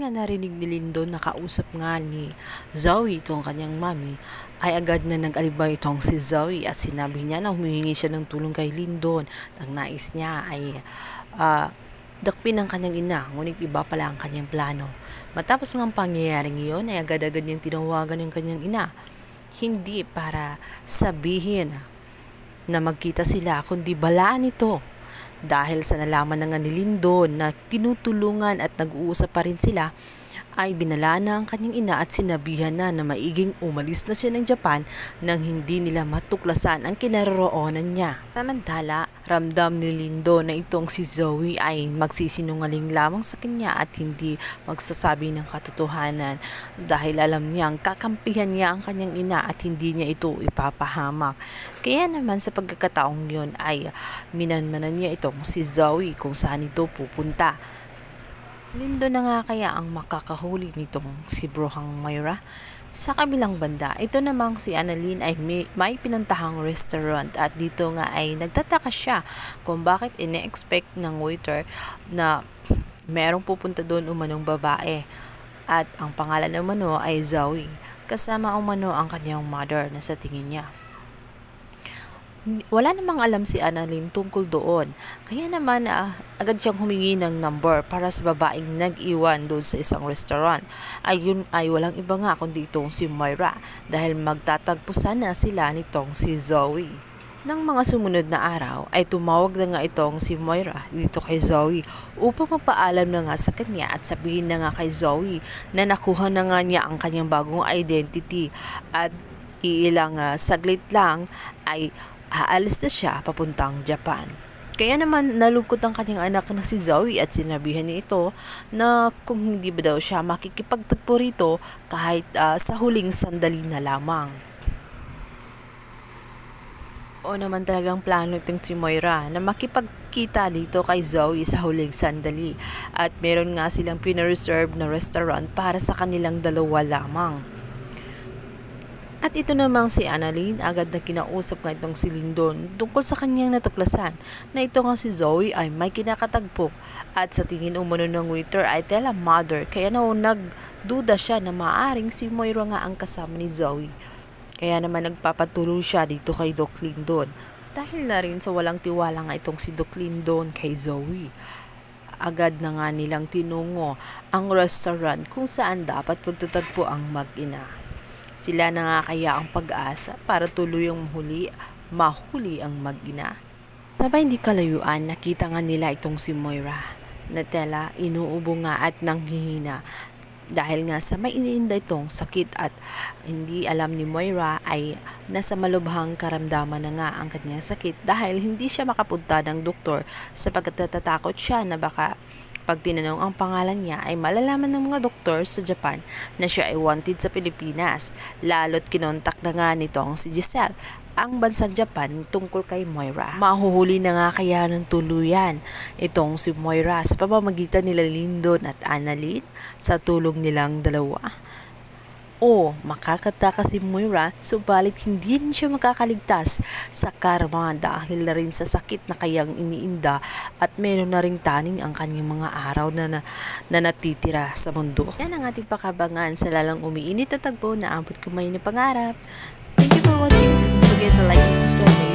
nga narinig ni Lindon na kausap nga ni Zoe itong kanyang mami, ay agad na nag-alibay itong si Zoe at sinabi niya na humihingi siya ng tulong kay Lindon. Ang nais niya ay dakpin ang kanyang ina, ngunit iba pala ang kanyang plano. Matapos ng pangyayaring iyon ay agad-agad niyang tinawagan yung kanyang ina. Hindi para sabihin na magkita sila, kundi balaan ito. Dahil sa nalaman na nga ni Lindon na tinutulungan at nag-uusap pa rin sila, ay binala na ang kanyang ina at sinabihan na maiging umalis na siya ng Japan nang hindi nila matuklasan ang kinaroroonan niya. Samantala, ramdam ni Lindon na itong si Zoe ay magsisinungaling lamang sa kanya at hindi magsasabi ng katotohanan dahil alam niyang kakampihan niya ang kanyang ina at hindi niya ito ipapahamak. Kaya naman sa pagkakataong yun ay minanmanan niya itong si Zoe kung saan ito pupunta. Lindon na nga kaya ang makakahuli nitong si Brohang Moira? Sa kabilang banda, ito namang si Annalyn ay may pinuntahang restaurant at dito nga ay nagtataka siya kung bakit ine-expect ng waiter na merong pupunta doon umanong babae at ang pangalan ng umano ay Zoe, kasama umano ang kanyang mother na sa tingin niya. Wala namang alam si Annalyn tungkol doon. Kaya naman agad siyang humingi ng number para sa babaeng nag-iwan doon sa isang restaurant. Ayun ay walang iba nga kundi itong si Moira dahil magtatagpo sana sila nitong si Zoe. Nang mga sumunod na araw ay tumawag na nga itong si Moira dito kay Zoe upang mapaalam na nga sa kanya at sabihin na nga kay Zoe na nakuha na nga niya ang kanyang bagong identity at iilang saglit lang ay aalis na siya papuntang Japan. Kaya naman nalungkot ang kanyang anak na si Zoe at sinabihan niya ito na kung hindi ba daw siya makikipagtagpo rito kahit sa huling sandali na lamang. O naman talagang plano itong si Moira na makipagkita dito kay Zoe sa huling sandali at meron nga silang pinareserve na restaurant para sa kanilang dalawa lamang. At ito namang si Annalyn agad na kinausap nga itong si Lindon tungkol sa kanyang natuklasan na ito nga si Zoe ay may kinakatagpo at sa tingin umano ng waiter ay tela mother kaya nagduda siya na maaring si Moira nga ang kasama ni Zoe. Kaya naman nagpapatuloy siya dito kay Doc Lindon dahil na rin sa walang tiwala nga itong si Doc Lindon kay Zoe. Agad na nga nilang tinungo ang restaurant kung saan dapat magtatagpo ang mag-ina. Sila na nga kaya ang pag-asa para tuluyang mahuli ang mag-ina. Sabay hindi kalayuan, nakita nga nila itong si Moira na tela inuubo nga at nanghihina dahil nga sa may iniinda itong sakit at hindi alam ni Moira ay nasa malubhang karamdaman na nga ang kanyang sakit dahil hindi siya makapunta ng doktor sapagkat natatakot siya na baka pag tinanong ang pangalan niya ay malalaman ng mga doktor sa Japan na siya ay wanted sa Pilipinas. Lalo't kinontak na nga nitong si Giselle ang bansang Japan tungkol kay Moira. Mahuhuli na nga kaya ng tuluyan itong si Moira sa pamamagitan nila Lindon at Annalyn sa tulong nilang dalawa. O makakataka si Moira subalit hindi rin siya makakaligtas sa karma dahil na rin sa sakit na kayang iniinda at meron na rin taning ang kanyang mga araw na natitira sa mundo. Yan ang ating pakabangan sa lalang umiinit at tagpo na abot kumay na pangarap. Thank you for watching. Don't forget to like and subscribe.